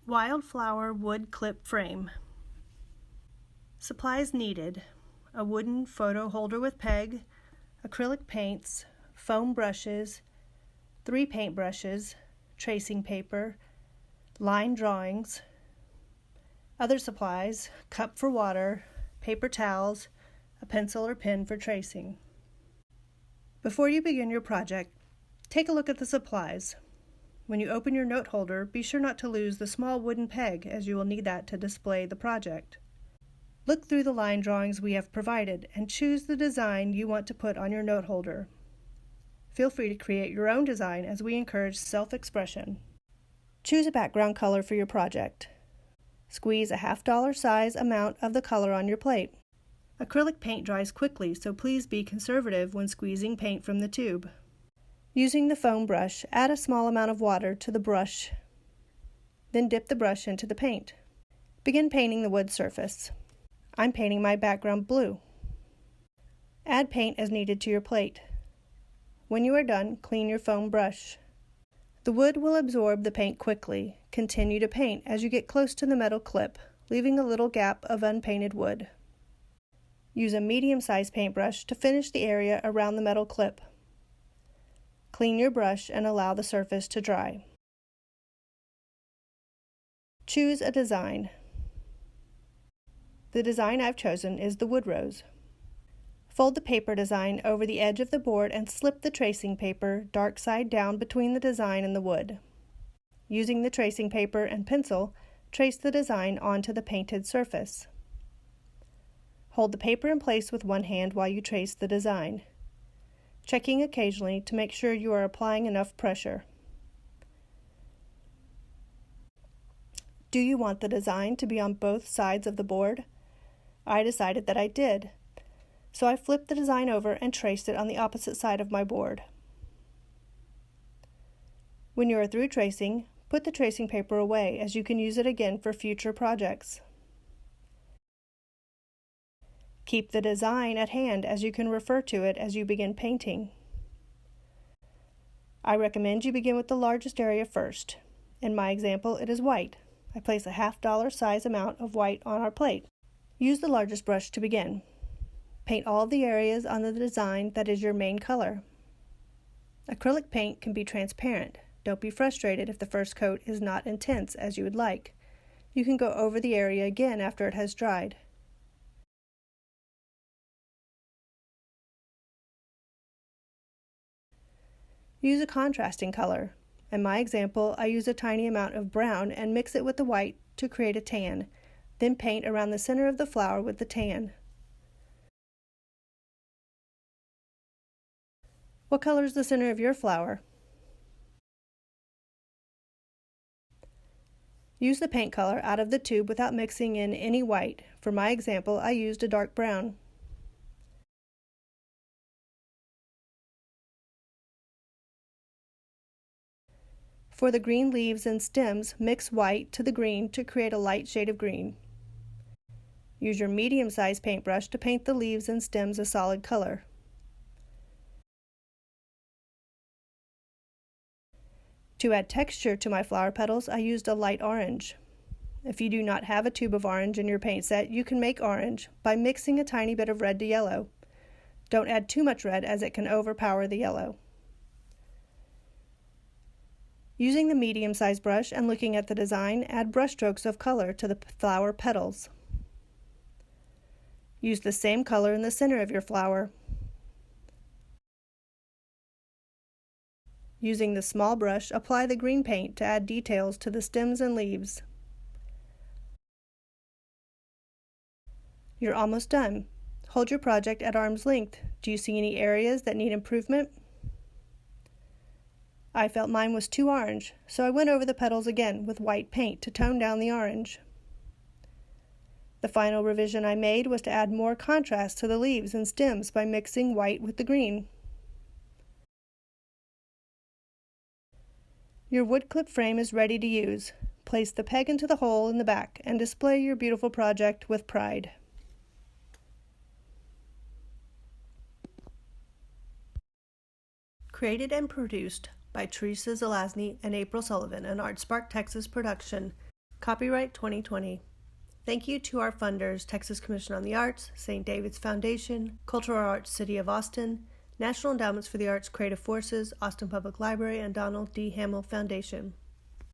Wildflower wood clip frame. Supplies needed: a wooden photo holder with peg, acrylic paints, foam brushes, 3 paint brushes, tracing paper, line drawings. Other supplies: cup for water, paper towels, a pencil or pen for tracing. Before you begin your project, take a look at the supplies. When you open your note holder, be sure not to lose the small wooden peg, as you will need that to display the project. Look through the line drawings we have provided and choose the design you want to put on your note holder. Feel free to create your own design, as we encourage self-expression. Choose a background color for your project. Squeeze a $half size amount of the color on your plate. Acrylic paint dries quickly, so please be conservative when squeezing paint from the tube. Using the foam brush, add a small amount of water to the brush, then dip the brush into the paint. Begin painting the wood surface. I'm painting my background blue. Add paint as needed to your plate. When you are done, clean your foam brush. The wood will absorb the paint quickly. Continue to paint as you get close to the metal clip, leaving a little gap of unpainted wood. Use a medium-sized paintbrush to finish the area around the metal clip. Clean your brush and allow the surface to dry. Choose a design. The design I've chosen is the wood rose. Fold the paper design over the edge of the board and slip the tracing paper dark side down between the design and the wood. Using the tracing paper and pencil, trace the design onto the painted surface. Hold the paper in place with one hand while you trace the design, checking occasionally to make sure you are applying enough pressure. Do you want the design to be on both sides of the board? I decided that I did, so I flipped the design over and traced it on the opposite side of my board. When you are through tracing, put the tracing paper away, as you can use it again for future projects. Keep the design at hand, as you can refer to it as you begin painting. I recommend you begin with the largest area first. In my example, it is white. I place a $half size amount of white on our plate. Use the largest brush to begin. Paint all of the areas on the design that is your main color. Acrylic paint can be transparent. Don't be frustrated if the first coat is not intense as you would like. You can go over the area again after it has dried. Use a contrasting color. In my example, I use a tiny amount of brown and mix it with the white to create a tan, then paint around the center of the flower with the tan. What color is the center of your flower? Use the paint color out of the tube without mixing in any white. For my example, I used a dark brown. For the green leaves and stems, mix white to the green to create a light shade of green. Use your medium-sized paintbrush to paint the leaves and stems a solid color. To add texture to my flower petals, I used a light orange. If you do not have a tube of orange in your paint set, you can make orange by mixing a tiny bit of red to yellow. Don't add too much red, as it can overpower the yellow. Using the medium-sized brush and looking at the design, add brush strokes of color to the flower petals. Use the same color in the center of your flower. Using the small brush, apply the green paint to add details to the stems and leaves. You're almost done. Hold your project at arm's length. Do you see any areas that need improvement? I felt mine was too orange, so I went over the petals again with white paint to tone down the orange. The final revision I made was to add more contrast to the leaves and stems by mixing white with the green. Your wood clip frame is ready to use. Place the peg into the hole in the back and display your beautiful project with pride. Created and produced by Teresa Zelazny and April Sullivan, an ArtSpark Texas production. Copyright 2020. Thank you to our funders, Texas Commission on the Arts, St. David's Foundation, Cultural Arts City of Austin, National Endowments for the Arts Creative Forces, Austin Public Library, and Donald D. Hamill Foundation.